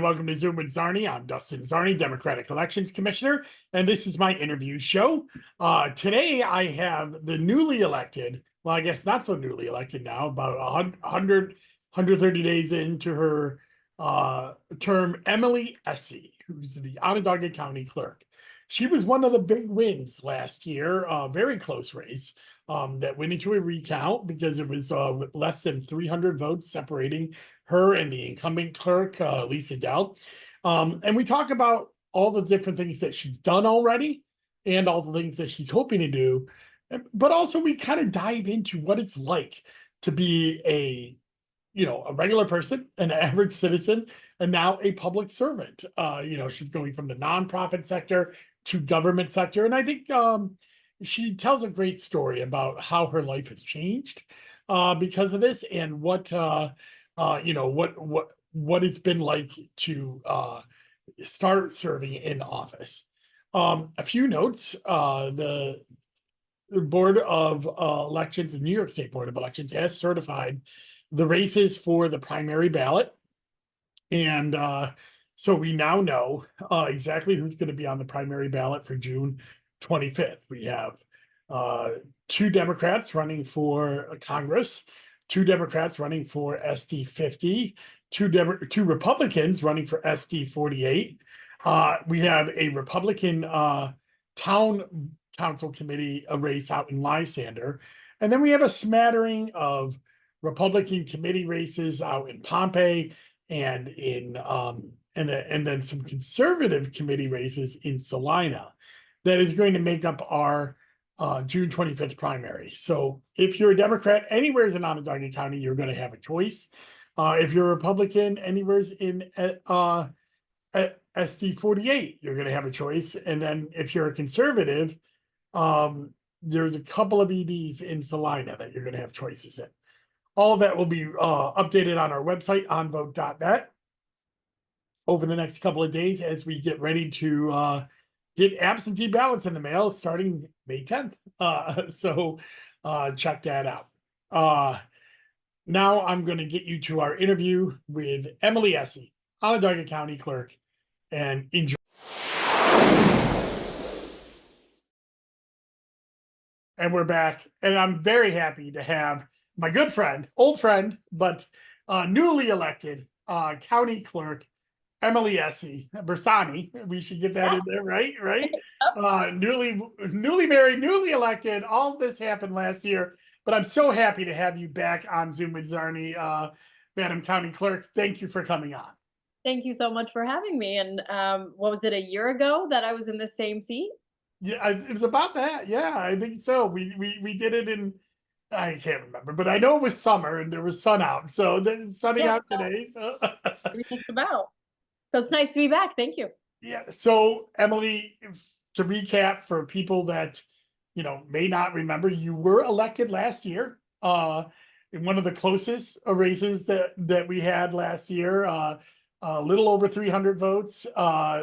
welcome to Zoom with Czarny. I'm Dustin Czarny, Democratic Elections Commissioner, and this is my interview show. Today I have the newly elected, well, I guess not so newly elected now, about 130 days into her term, Emily Essi, who's the Onondaga County Clerk. She was one of the big wins last year, very close race that went into a recount because it was less than 300 votes separating her and the incumbent clerk, Lisa Dell. And we talk about all the different things that she's done already and all the things that she's hoping to do. But also we kind of dive into what it's like to be a regular person, an average citizen, and now a public servant. She's going from the nonprofit sector to government sector. And I think she tells a great story about how her life has changed because of this and what it's been like to start serving in office. A few notes: the Board of Elections, the New York State Board of Elections, has certified the races for the primary ballot, and so we now know exactly who's going to be on the primary ballot for June 25th. We have two Democrats running for Congress, two Democrats running for SD 50, two Republicans running for SD 48. We have a Republican town council committee race out in Lysander, and then we have a smattering of Republican committee races out in Pompey and in and then some conservative committee races in Salina that is going to make up our June 25th primary. So if you're a Democrat anywhere in Onondaga County, you're going to have a choice. If you're a Republican anywhere in SD 48, you're going to have a choice. And then if you're a conservative, there's a couple of EDs in Salina that you're going to have choices in. All of that will be updated on our website, onvote.net, over the next couple of days as we get ready to get absentee ballots in the mail starting May 10th. So check that out. Now I'm going to get you to our interview with Emily Essi, Onondaga County Clerk, and enjoy. And we're back, and I'm very happy to have my good friend, old friend, but newly elected county clerk, Emily Essi Bersani. We should get that in there, right? Newly married, newly elected. All this happened last year, but I'm so happy to have you back on Zoom with Czarny, Madam County Clerk. Thank you for coming on. Thank you so much for having me. And what was it, a year ago that I was in the same seat? Yeah, it was about that. Yeah, I think so. We did it in, I can't remember, but I know it was summer and there was sun out. So then sunny Yeah, out today. So just about. So it's nice to be back. Thank you. yeah. So Emily, to recap for people that may not remember, you were elected last year in one of the closest races that we had last year. A little over 300 votes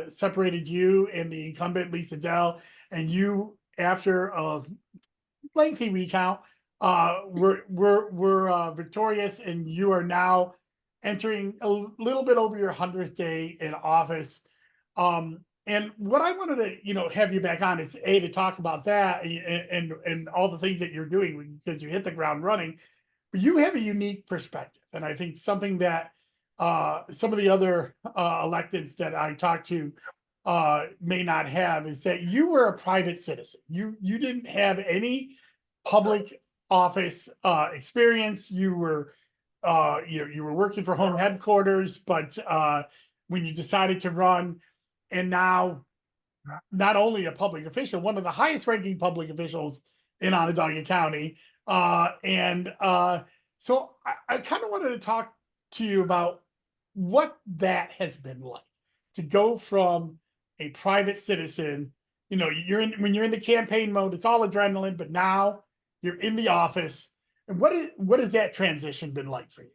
separated you and the incumbent Lisa Dell, and you, after a lengthy recount, were victorious, and you are now entering a little bit over your 100th day in office. And what I wanted to, have you back on is to talk about that and all the things that you're doing because you hit the ground running. But you have a unique perspective, and I think something that some of the other electeds that I talked to may not have is that you were a private citizen. You didn't have any public office experience. You were you were working for home headquarters, but when you decided to run, and now not only a public official, one of the highest ranking public officials in Onondaga County, so I kind of wanted to talk to you about what that has been like to go from a private citizen. When you're in the campaign mode, it's all adrenaline, but now you're in the office. And what has that transition been like for you?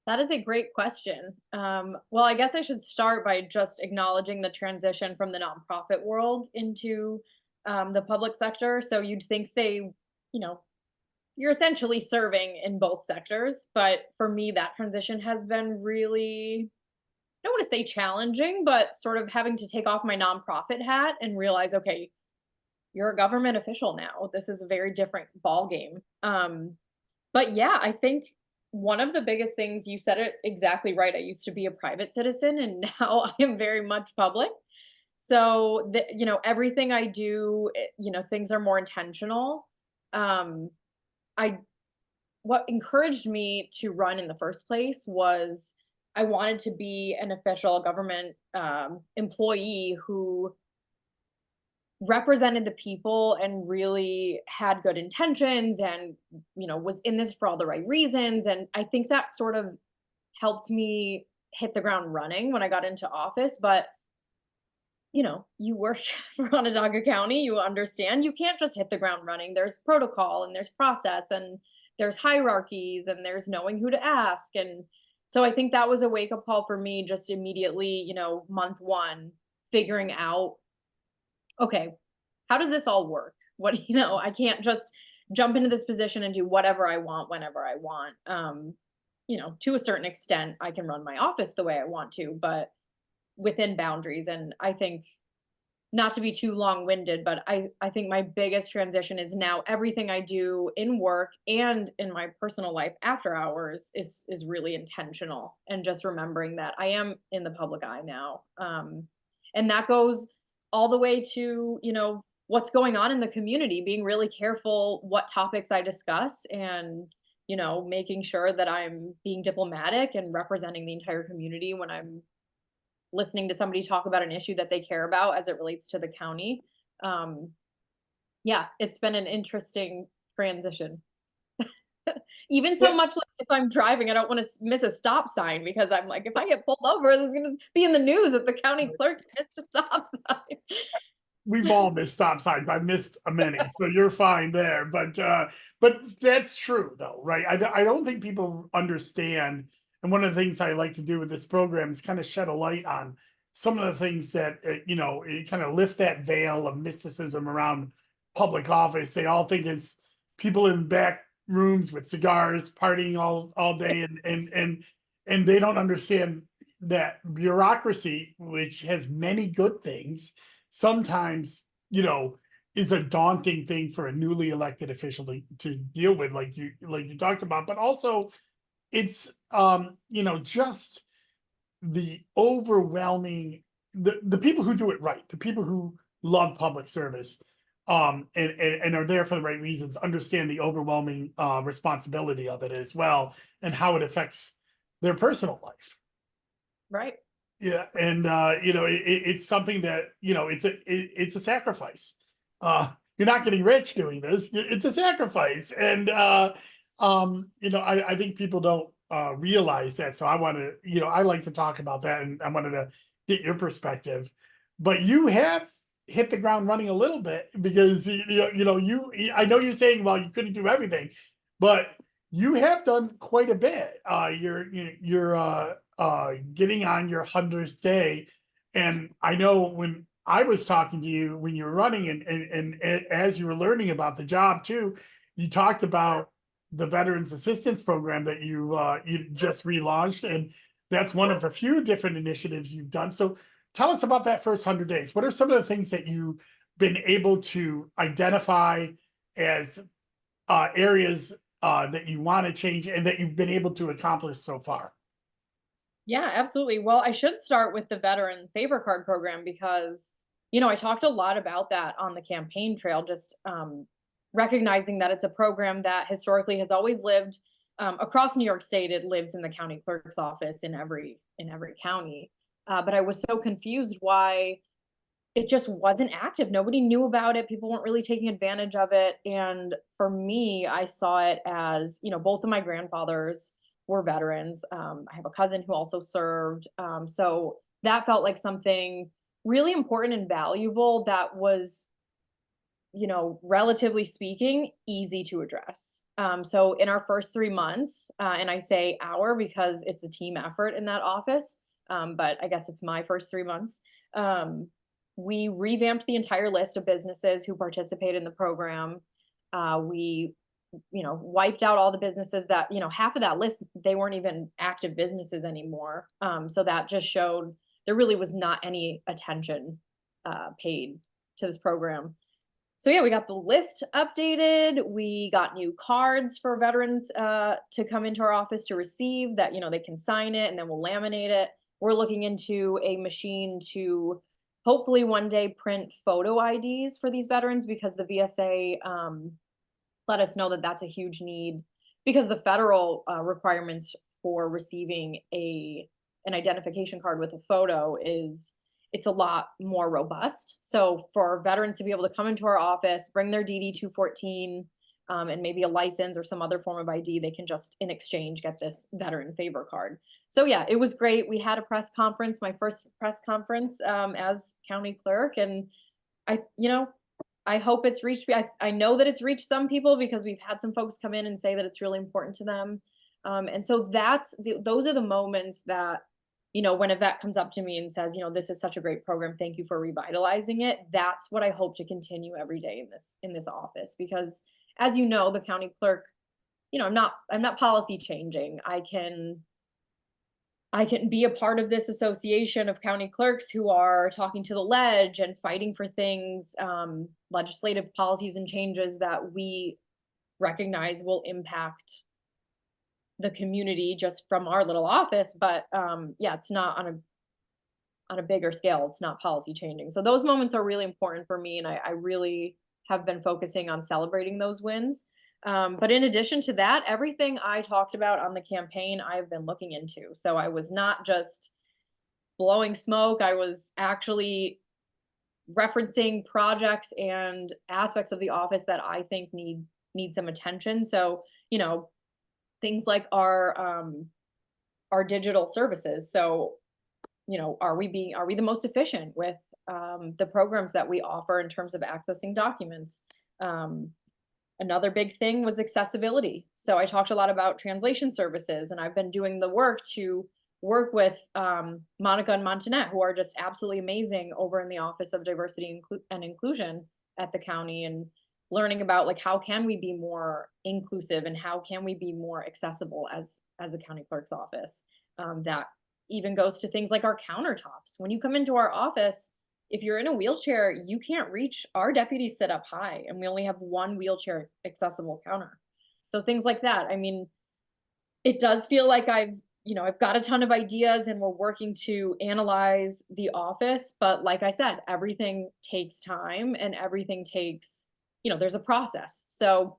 That is a great question. Well, I guess I should start by just acknowledging the transition from the nonprofit world into the public sector. So you'd think you're essentially serving in both sectors. But for me, that transition has been really don't want to say challenging, but sort of having to take off my nonprofit hat and realize, okay, you're a government official now. This is a very different ball game. But yeah, I think one of the biggest things, you said it exactly right. I used to be a private citizen and now I am very much public. So everything I do, things are more intentional. Um, I What encouraged me to run in the first place was I wanted to be an official government employee who represented the people and really had good intentions and was in this for all the right reasons, and I think that sort of helped me hit the ground running when I got into office. But you work for Onondaga County, you understand you can't just hit the ground running. There's protocol and there's process and there's hierarchies and there's knowing who to ask. And so I think that was a wake up call for me, just immediately, month one, figuring out, okay, how does this all work? I can't just jump into this position and do whatever I want whenever I want. To a certain extent, I can run my office the way I want to, but within boundaries. And I think, not to be too long-winded, but I think my biggest transition is now everything I do in work and in my personal life after hours is really intentional, and just remembering that I am in the public eye now. And that goes all the way to, what's going on in the community, being really careful what topics I discuss, and making sure that I'm being diplomatic and representing the entire community when I'm listening to somebody talk about an issue that they care about as it relates to the county. Um, yeah, it's been an interesting transition. Even so Yeah, much like if I'm driving, I don't want to miss a stop sign, because I'm like, if I get pulled over, it's going to be in the news that the county clerk missed a stop sign. we've all missed stop signs. I missed a many, so you're fine there. But that's true though, right? I don't think people understand. And one of the things I like to do with this program is kind of shed a light on some of the things that it kind of lift that veil of mysticism around public office. They all think it's people in back rooms with cigars partying all day, and they don't understand that bureaucracy, which has many good things, sometimes is a daunting thing for a newly elected official to deal with, like you talked about. But also it's just the overwhelming, the people who do it right, the people who love public service, and are there for the right reasons, understand the overwhelming responsibility of it as well, and how it affects their personal life. Right. Yeah, and it's something that it's a sacrifice. You're not getting rich doing this. It's a sacrifice, and I think people don't realize that. So I want to, I like to talk about that, and I wanted to get your perspective. But you have hit the ground running a little bit, because I know you're saying, well, you couldn't do everything, but you have done quite a bit. You're getting on your 100th day. And I know when I was talking to you when you were running, and as you were learning about the job too, you talked about the Veterans Assistance Program that you just relaunched, and that's one of a few different initiatives you've done. So tell us about that first 100 days. What are some of the things that you've been able to identify as areas that you want to change, and that you've been able to accomplish so far? Yeah, absolutely. Well, I should start with the veteran favor card program, because, I talked a lot about that on the campaign trail, just recognizing that it's a program that historically has always lived across New York State. It lives in the county clerk's office in every county. But I was so confused why it just wasn't active. Nobody knew about it. People weren't really taking advantage of it. And for me, I saw it as, both of my grandfathers were veterans. I have a cousin who also served. So that felt like something really important and valuable that was, relatively speaking, easy to address. So in our first 3 months, and I say our because it's a team effort in that office, but I guess it's my first 3 months. We revamped the entire list of businesses who participate in the program. We wiped out all the businesses that, half of that list, they weren't even active businesses anymore. So that just showed there really was not any attention paid to this program. So yeah, we got the list updated. We got new cards for veterans to come into our office to receive that, they can sign it and then we'll laminate it. We're looking into a machine to hopefully one day print photo IDs for these veterans because the VSA let us know that that's a huge need because the federal requirements for receiving an identification card with a photo it's a lot more robust. So for veterans to be able to come into our office, bring their DD 214 and maybe a license or some other form of ID, they can just in exchange get this veteran favor card. So yeah, it was great. We had a press conference, my first press conference as county clerk, and I, you know, I hope it's reached. I know that it's reached some people because we've had some folks come in and say that it's really important to them. And so those are the moments that, when a vet comes up to me and says, this is such a great program, thank you for revitalizing it. That's what I hope to continue every day in this office because, as you know, the county clerk, I'm not policy changing. I can be a part of this association of county clerks who are talking to the ledge and fighting for things, legislative policies and changes that we recognize will impact the community just from our little office. But yeah, it's not on a bigger scale. It's not policy changing. So those moments are really important for me, and I really have been focusing on celebrating those wins. But in addition to that, everything I talked about on the campaign, I've been looking into. So I was not just blowing smoke, I was actually referencing projects and aspects of the office that I think need some attention. So, things like our digital services. So, are we the most efficient with the programs that we offer in terms of accessing documents? Another big thing was accessibility. So I talked a lot about translation services, and I've been doing the work to work with Monica and Montanet, who are just absolutely amazing over in the Office of Diversity and Inclusion at the county, and learning about like how can we be more inclusive and how can we be more accessible as a county clerk's office. That even goes to things like our countertops. When you come into our office, if you're in a wheelchair, you can't reach. Our deputies sit up high, and we only have one wheelchair accessible counter. So things like that. I mean, it does feel like I've got a ton of ideas, and we're working to analyze the office. But like I said, everything takes time, and everything takes, there's a process. So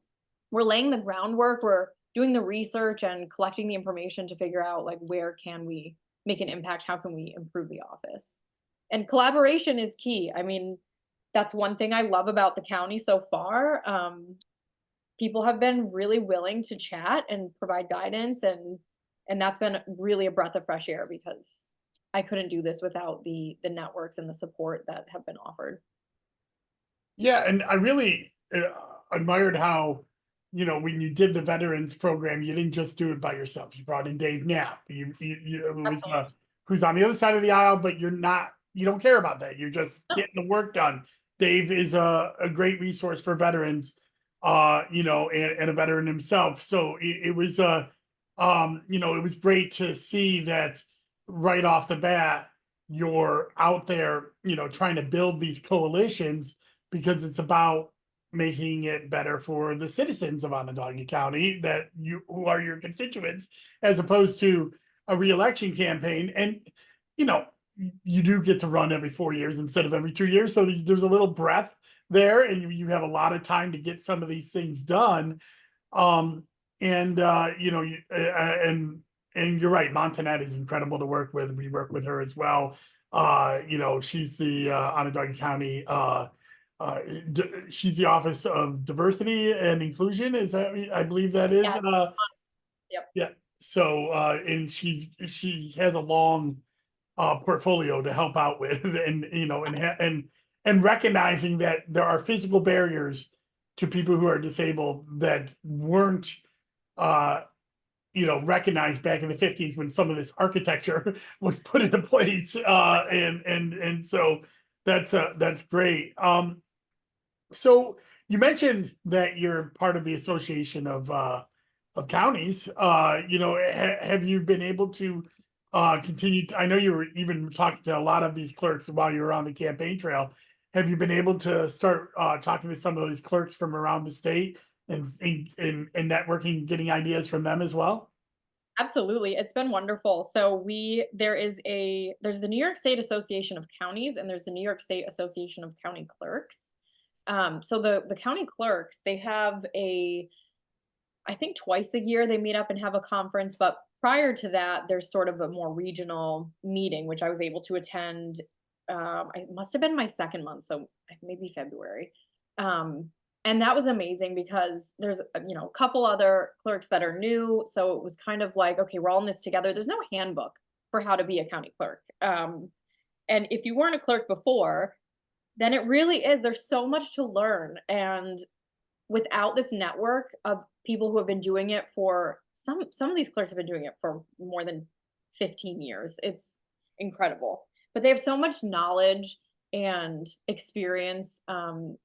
we're laying the groundwork. We're doing the research and collecting the information to figure out like where can we make an impact? How can we improve the office? And collaboration is key. I mean, that's one thing I love about the county so far. People have been really willing to chat and provide guidance, and that's been really a breath of fresh air because I couldn't do this without the networks and the support that have been offered. Yeah, and I really admired how, when you did the veterans program, you didn't just do it by yourself. You brought in Dave Knapp. It was Absolutely. who's on the other side of the aisle, but you don't care about that. You're just No. getting the work done. Dave is a great resource for veterans, and a veteran himself. So it was it was great to see that right off the bat, you're out there, trying to build these coalitions because it's about making it better for the citizens of Onondaga County who are your constituents, as opposed to a reelection campaign. And you know, you do get to run every 4 years instead of every 2 years, so there's a little breath there, and you have a lot of time to get some of these things done. Um, and and you're right, Montanet is incredible to work with. We work with her as well. She's the Onondaga County she's the Office of Diversity and Inclusion. Is that, I believe that is, Yes. Yep. yeah. So and she has a long portfolio to help out with, and and recognizing that there are physical barriers to people who are disabled that weren't uh recognized back in the 50s when some of this architecture was put into place. And so that's great. So you mentioned that you're part of the Association of Counties. Have you been able to continue? I know you were even talking to a lot of these clerks while you were on the campaign trail. Have you been able to start talking to some of these clerks from around the state and networking, getting ideas from them as well? Absolutely, it's been wonderful. So there's the New York State Association of Counties and there's the New York State Association of County Clerks. So the county clerks, they have I think twice a year they meet up and have a conference, but prior to that, there's sort of a more regional meeting, which I was able to attend. It must have been my second month, so maybe February. Um, and that was amazing because there's a couple other clerks that are new, so it was kind of like, okay, we're all in this together. There's no handbook for how to be a county clerk. And if you weren't a clerk before, then it really is. There's so much to learn, and without this network of people who have been doing it for some of these clerks have been doing it for more than 15 years. It's incredible. But they have so much knowledge and experience.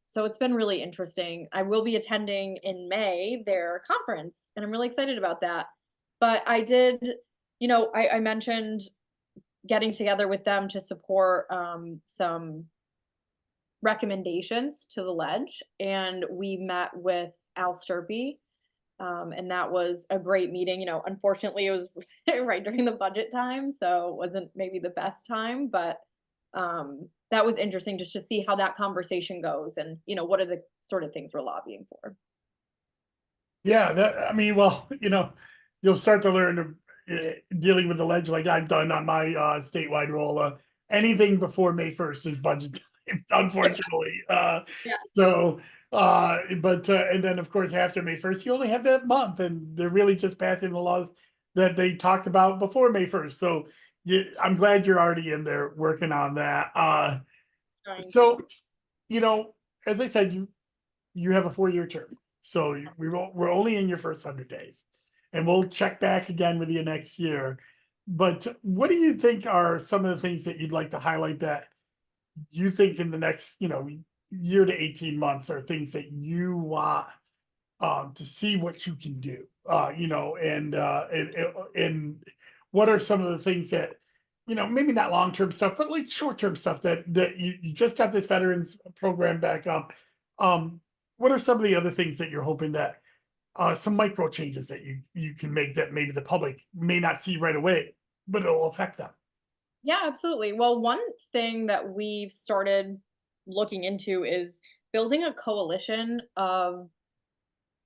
So it's been really interesting. I will be attending in May their conference, and I'm really excited about that. But I mentioned getting together with them to support some recommendations to the ledge, and we met with Al Sturpey, and that was a great meeting. Unfortunately, it was right during the budget time, so it wasn't maybe the best time, but that was interesting just to see how that conversation goes, and what are the sort of things we're lobbying for. Yeah, I mean, well, you'll start to learn dealing with the ledge like I've done on my statewide role. Anything before May 1st is budget time, unfortunately. Yeah. So, but and then of course after May 1st, you only have that month, and they're really just passing the laws that they talked about before May 1st. So, I'm glad you're already in there working on that. Trying to. So, you know, as I said, you have a 4-year term. So we're only in your first 100 days, and we'll check back again with you next year. But what do you think are some of the things that you'd like to highlight that you think in the next, year to 18 months are things that you want to see what you can do, and what are some of the things that, maybe not long term stuff, but like short term stuff that you just got this veterans program back up. Um, what are some of the other things that you're hoping that some micro changes that you can make that maybe the public may not see right away, but it'll affect them? Yeah, absolutely. Well, one thing that we've started looking into is building a coalition of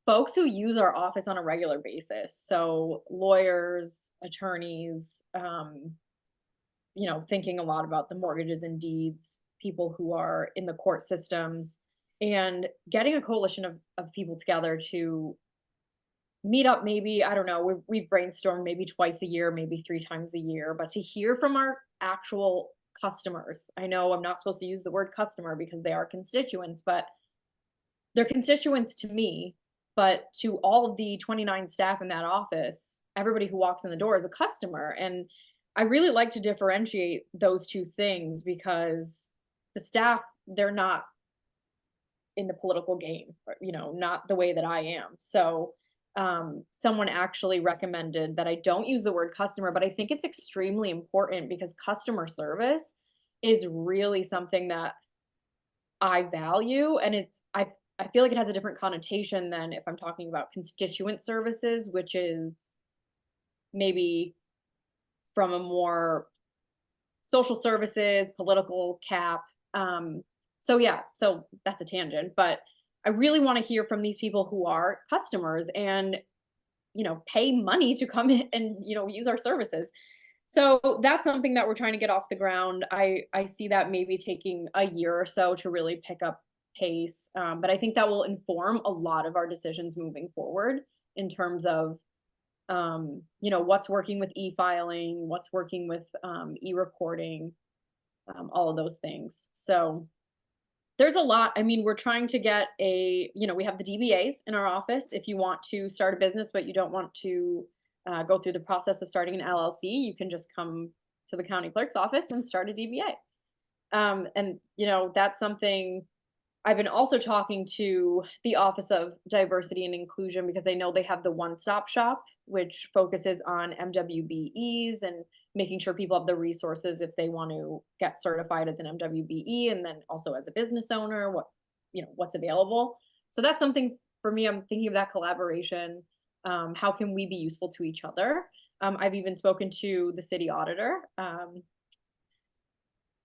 folks who use our office on a regular basis. So lawyers, attorneys, thinking a lot about the mortgages and deeds, people who are in the court systems, and getting a coalition of people together to meet up. Maybe, I don't know, we've brainstormed maybe twice a year, maybe 3 times a year, but to hear from our actual customers. I know I'm not supposed to use the word customer because they are constituents, but they're constituents to me, but to all of the 29 staff in that office, everybody who walks in the door is a customer. And I really like to differentiate those two things because the staff, they're not in the political game, or, not the way that I am. So someone actually recommended that I don't use the word customer, but I think it's extremely important because customer service is really something that I value, and I feel like it has a different connotation than if I'm talking about constituent services, which is maybe from a more social services, political cap. So yeah, so that's a tangent, but I really want to hear from these people who are customers and pay money to come in and use our services. So that's something that we're trying to get off the ground. I see that maybe taking a year or so to really pick up pace, but I think that will inform a lot of our decisions moving forward in terms of what's working with e-filing, what's working with e-reporting, all of those things. So there's a lot. I mean, we're trying to get we have the DBAs in our office. If you want to start a business, but you don't want to go through the process of starting an LLC, you can just come to the county clerk's office and start a DBA. And that's something I've been also talking to the Office of Diversity and Inclusion because I know they have the one-stop shop, which focuses on MWBEs and making sure people have the resources if they want to get certified as an MWBE, and then also as a business owner, what's available. So that's something for me. I'm thinking of that collaboration. How can we be useful to each other? I've even spoken to the city auditor,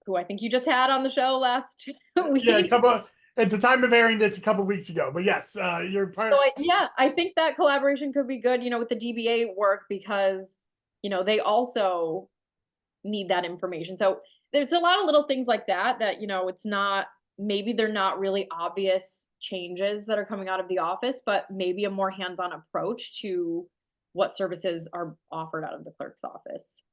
who I think you just had on the show last Yeah, a week. couple at the time of airing this a couple weeks ago. But yes, you're part. So yeah, I think that collaboration could be good, with the DBA work because, they also need that information. So there's a lot of little things like that that, it's not, maybe they're not really obvious changes that are coming out of the office, but maybe a more hands-on approach to what services are offered out of the clerk's office.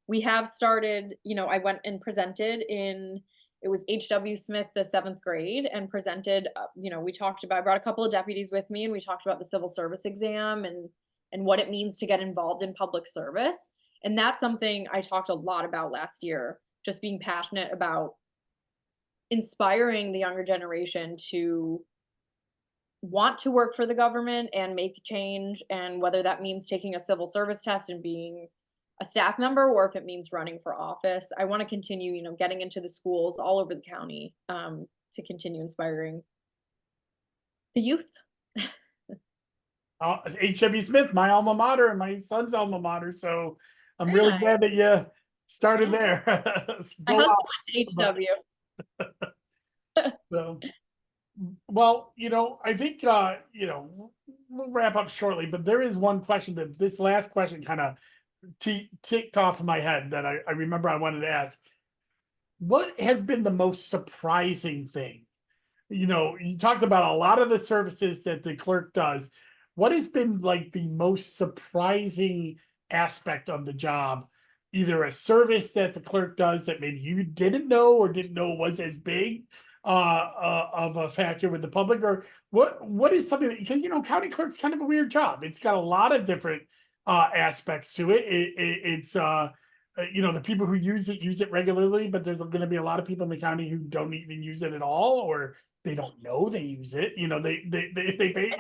We have started, I went and presented in, it was HW Smith, the 7th grade, and presented, we talked about, I brought a couple of deputies with me and we talked about the civil service exam and what it means to get involved in public service. And that's something I talked a lot about last year, just being passionate about inspiring the younger generation to want to work for the government and make change, and whether that means taking a civil service test and being a staff member or if it means running for office. I want to continue, getting into the schools all over the county, to continue inspiring the youth. HW Smith, my alma mater, and my son's alma mater. So I'm Very really nice. glad that you started Yeah. there. My Go husband out. went to HW. So, well, I think we'll wrap up shortly, but there is one question that this last question kind of ticked off in my head that I remember I wanted to ask. What has been the most surprising thing? You talked about a lot of the services that the clerk does. What has been like the most surprising aspect of the job? Either a service that the clerk does that maybe you didn't know or didn't know was as big of a factor with the public, or what is something that, because county clerk's kind of a weird job. It's got a lot of different aspects to it. The people who use it regularly, but there's going to be a lot of people in the county who don't even use it at all, or they don't know they use it. They pay.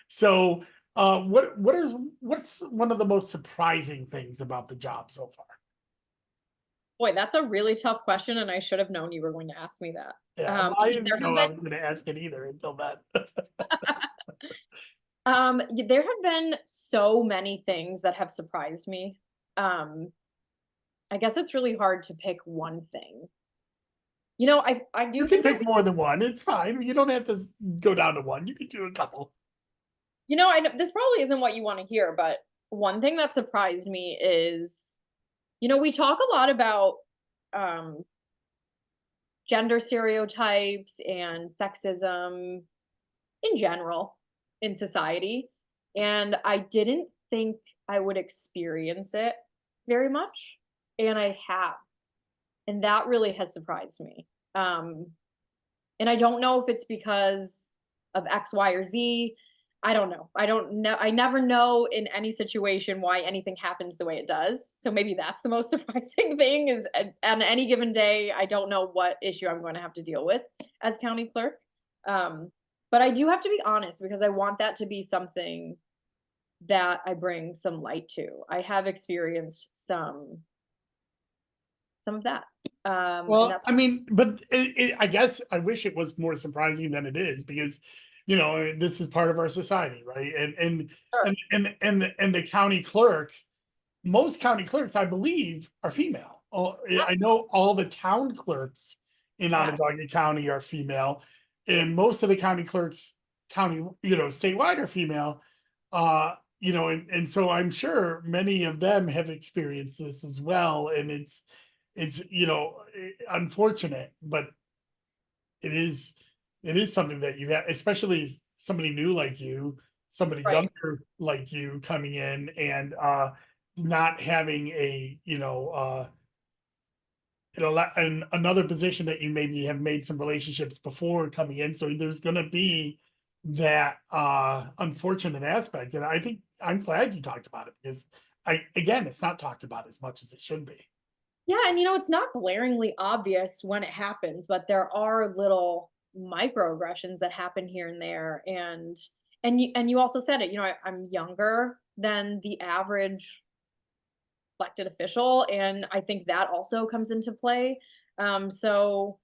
So, what's one of the most surprising things about the job so far? Boy, that's a really tough question, and I should have known you were going to ask me that. Yeah, well, I didn't There know have I been was going to ask it either until that. there have been so many things that have surprised me. Um, I guess it's really hard to pick one thing. I do You can think that pick more than one. It's fine. You don't have to go down to one. You can do a couple. I know this probably isn't what you want to hear, but one thing that surprised me is, we talk a lot about um, gender stereotypes and sexism in general in society. And I didn't think I would experience it very much. And I have. And that really has surprised me. And I don't know if it's because of X, Y, or Z. I don't know. I don't know. I never know in any situation why anything happens the way it does. So maybe that's the most surprising thing is on any given day, I don't know what issue I'm going to have to deal with as county clerk. But I do have to be honest because I want that to be something that I bring some light to. I have experienced some of that. And Well, that's I mean, but I guess I wish it was more surprising than it is, because this is part of our society, right? sure. And the county clerk, most county clerks, I believe, are female. I Yes. know all the town clerks in Yeah. Onondaga County are female, and most of the county clerks, statewide, are female. And so I'm sure many of them have experienced this as well, and it's unfortunate, but it is something that you have, especially somebody new like you, somebody Right. younger like you coming in, and not having a and another position that you maybe have made some relationships before coming in, so there's going to be that unfortunate aspect. And I think I'm glad you talked about it, because again, it's not talked about as much as it should be. Yeah, and it's not glaringly obvious when it happens, but there are little microaggressions that happen here and there. And you also said it, I'm younger than the average elected official, and I think that also comes into play. So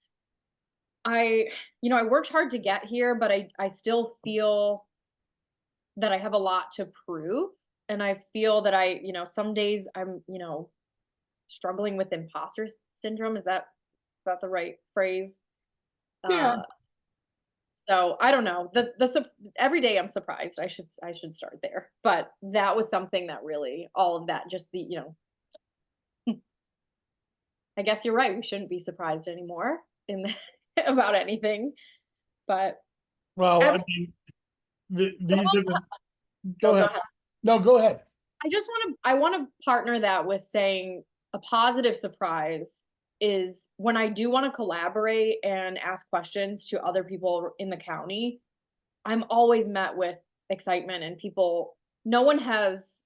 I worked hard to get here, but I still feel that I have a lot to prove. And I feel that some days I'm, struggling with imposter syndrome. Is that the right phrase? Yeah. Uh, so I don't know. Every day I'm surprised. I should start there. But that was something that really, all of that, just I guess you're right. We shouldn't be surprised anymore about anything. But Well, I every, mean, these are the, go oh, go ahead. ahead. No, go ahead. I want to partner that with saying a positive surprise is when I do want to collaborate and ask questions to other people in the county. I'm always met with excitement and people. No one has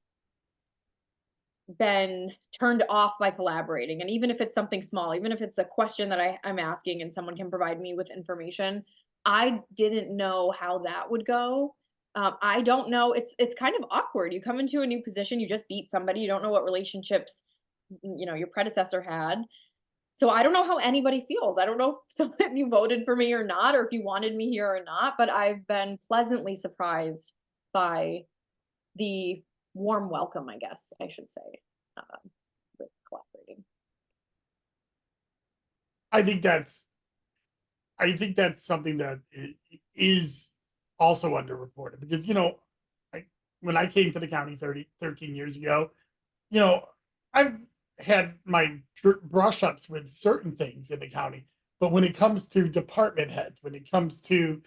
been turned off by collaborating. And even if it's something small, even if it's a question that I'm asking and someone can provide me with information, I didn't know how that would go. I don't know. It's kind of awkward. You come into a new position, you just beat somebody, you don't know what relationships your predecessor had. So I don't know how anybody feels. I don't know if you voted for me or not, or if you wanted me here or not. But I've been pleasantly surprised by the warm welcome, I guess I should say, with collaborating. I think that's something that is also underreported because, I, when I came to the county 13 years ago, you know, I've had my brush ups with certain things in the county, but when it comes to department heads, when it comes to,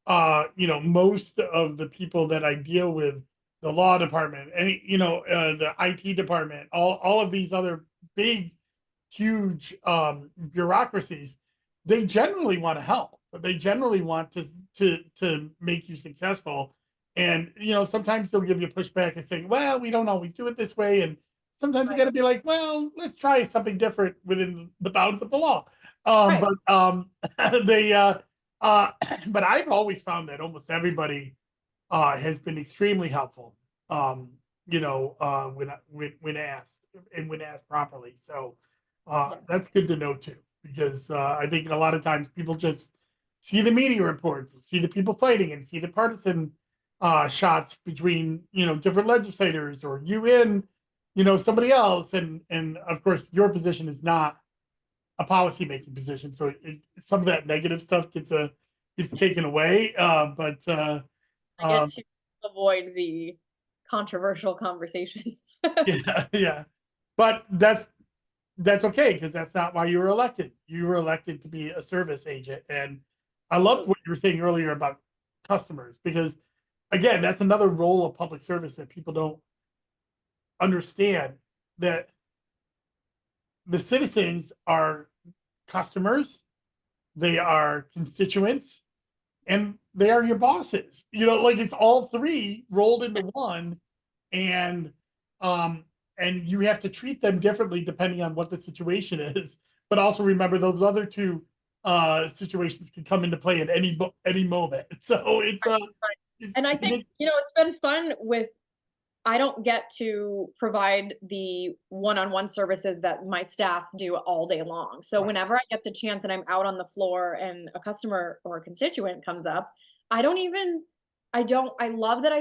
most of the people that I deal with, the law department, any, the IT department, all of these other big, huge bureaucracies, they generally want to help, but they generally want to make you successful. And sometimes they'll give you pushback and say, "Well, we don't always do it this way," and sometimes you Right. got to be like, "Well, let's try something different within the bounds of the law." Right. But they, but I've always found that almost everybody has been extremely helpful. Um, when asked and when asked properly. So Yeah. that's good to know too, because I think a lot of times people just see the media reports and see the people fighting and see the partisan shots between different legislators or you and somebody else, and of course your position is not a policy making position, so some of that negative stuff gets taken away. But I get um, to avoid the controversial conversations. yeah, yeah, but that's okay because that's not why you were elected. You were elected to be a service agent, and I loved what you were saying earlier about customers because, again, that's another role of public service that people don't understand, that the citizens are customers, they are constituents, and they are your bosses. Like it's all three rolled into one, and um and you have to treat them differently depending on what the situation is. But also remember those other two situations can come into play at any moment. So it's And I think, it's been fun with I don't get to provide the one-on-one services that my staff do all day long. So right. whenever I get the chance and I'm out on the floor and a customer or a constituent comes up, I don't even I love that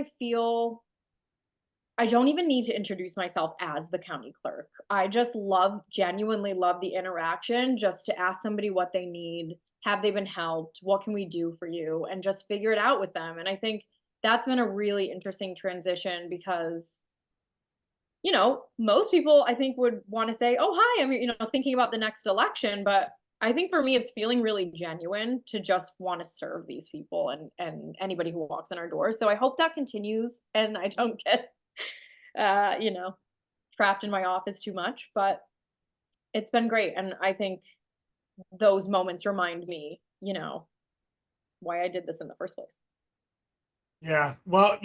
I don't even need to introduce myself as the county clerk. I just genuinely love the interaction, just to ask somebody what they need. Have they been helped? What can we do for you? And just figure it out with them. And I think that's been a really interesting transition because, most people I think would want to say, oh, hi, I'm, thinking about the next election. But I think for me, it's feeling really genuine to just want to serve these people and anybody who walks in our doors. So I hope that continues and I don't get uh, you know, trapped in my office too much, but it's been great. And I think those moments remind me, why I did this in the first place. Yeah. Well,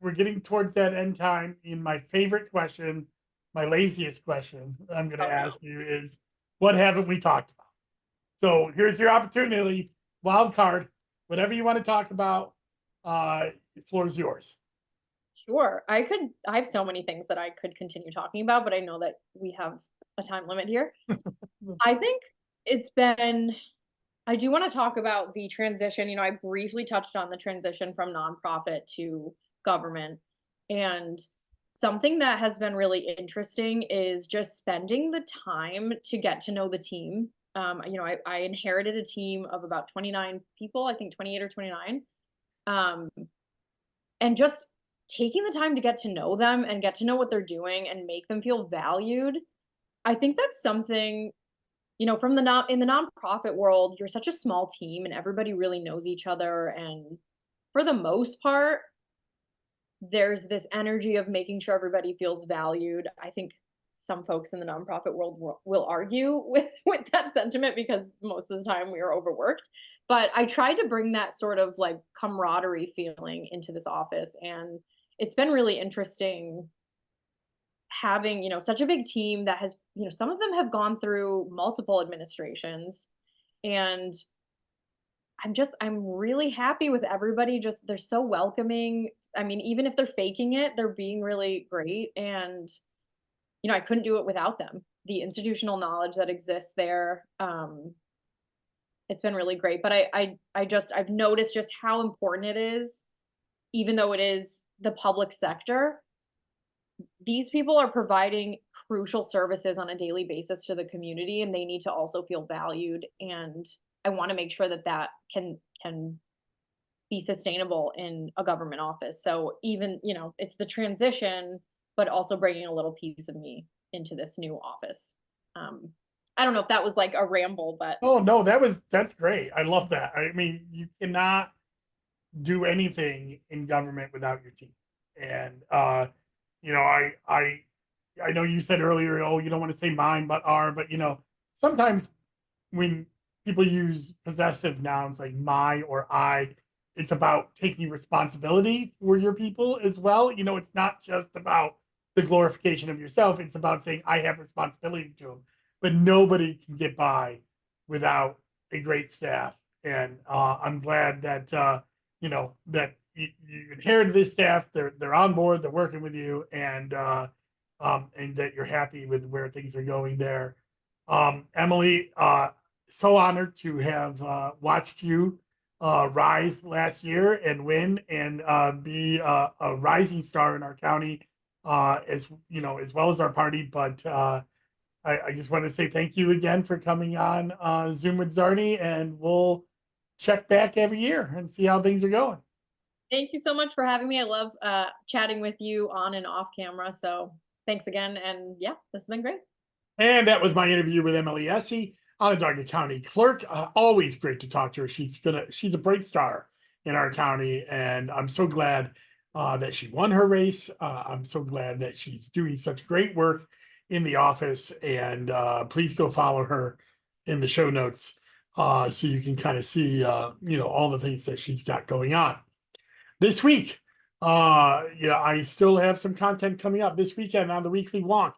we're getting towards that end time. In my favorite question, my laziest question I'm going to Oh no. ask you is, what haven't we talked about? So here's your opportunity wild card, whatever you want to talk about, the floor is yours. Sure. I have so many things that I could continue talking about, but I know that we have a time limit here. I think it's been I do want to talk about the transition. I briefly touched on the transition from nonprofit to government. And something that has been really interesting is just spending the time to get to know the team. I inherited a team of about 29 people, I think 28 or 29. Um, and just taking the time to get to know them and get to know what they're doing and make them feel valued. I think that's something from the non in the nonprofit world, you're such a small team and everybody really knows each other. And for the most part, there's this energy of making sure everybody feels valued. I think some folks in the nonprofit world will argue with that sentiment because most of the time we are overworked. But I tried to bring that sort of like camaraderie feeling into this office. And it's been really interesting having, such a big team that has, some of them have gone through multiple administrations. And I'm really happy with everybody. Just they're so welcoming. I mean, even if they're faking it, they're being really great. And, I couldn't do it without them. The institutional knowledge that exists there, it's been really great. But I've noticed just how important it is, even though it is the public sector, these people are providing crucial services on a daily basis to the community, and they need to also feel valued. And I want to make sure that that can be sustainable in a government office. So even, it's the transition, but also bringing a little piece of me into this new office. Um, I don't know if that was like a ramble, but Oh no, that's great. I love that. I mean, you cannot do anything in government without your team. And you know, I know you said earlier, oh, you don't want to say mine, but our, but sometimes when people use possessive nouns like my or I, it's about taking responsibility for your people as well. It's not just about the glorification of yourself, it's about saying, I have responsibility to them. But nobody can get by without a great staff. And I'm glad that, that you inherited this staff. They're on board. They're working with you, and that you're happy with where things are going there. Emily, so honored to have watched you rise last year and win and be a rising star in our county, as well as our party. But I just want to say thank you again for coming on Zoom with Czarny, and we'll check back every year and see how things are going. thank you so much for having me. I love chatting with you on and off camera. So thanks again. And yeah, this has been great. And that was my interview with Emily Essi, Onondaga County Clerk. Always great to talk to her. She's a bright star in our county, and I'm so glad that she won her race. I'm so glad that she's doing such great work in the office. And please go follow her in the show notes so you can kind of see all the things that she's got going on this week. I still have some content coming up this weekend on the weekly walk.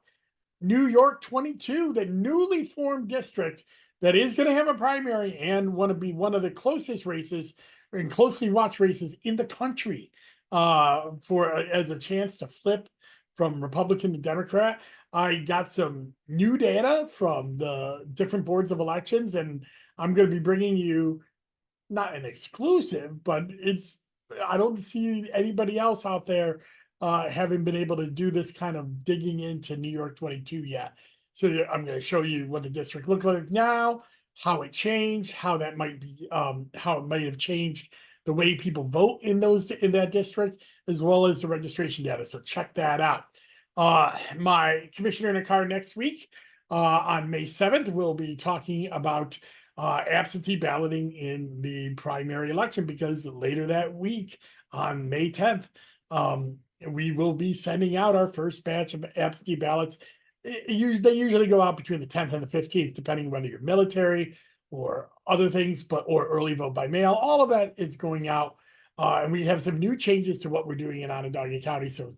New York 22, the newly formed district that is going to have a primary and want to be one of the closest races and closely watched races in the country as a chance to flip from Republican to Democrat. I got some new data from the different boards of elections, and I'm going to be bringing you not an exclusive, but I don't see anybody else out there having been able to do this kind of digging into New York 22 yet. So I'm going to show you what the district looks like now, how it changed, how that might be, how it might have changed the way people vote in that district, as well as the registration data. So check that out. My commissioner in a car next week on May 7th, we'll be talking about absentee balloting in the primary election, because later that week on May 10th, we will be sending out our first batch of absentee ballots. They usually go out between the 10th and the 15th, depending whether you're military or other things, or early vote by mail. All of that is going out. And we have some new changes to what we're doing in Onondaga County. So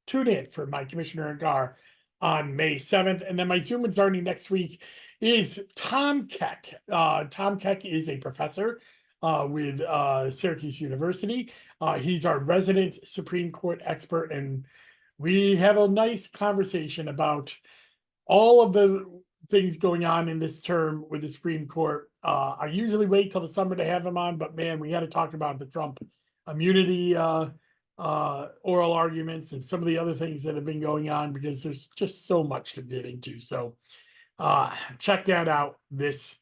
tune in for my commissioner in car on May 7th. And then my Zoom with Czarny next week is Tom Keck. Tom Keck is a professor with Syracuse University. He's our resident Supreme Court expert, and we have a nice conversation about all of the things going on in this term with the Supreme Court. I usually wait till the summer to have him on, but man, we had to talk about the Trump immunity oral arguments and some of the other things that have been going on because there's just so much to get into. So check that out this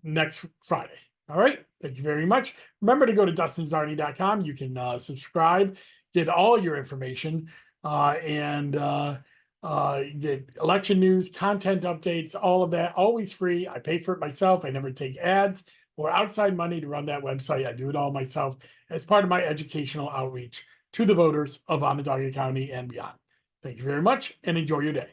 next Friday. All right. Thank you very much. Remember to go to dustinzarny.com. You can subscribe, get all your information, and get election news, content updates, all of that, always free. I pay for it myself. I never take ads or outside money to run that website. I do it all myself as part of my educational outreach to the voters of Onondaga County and beyond. Thank you very much and enjoy your day.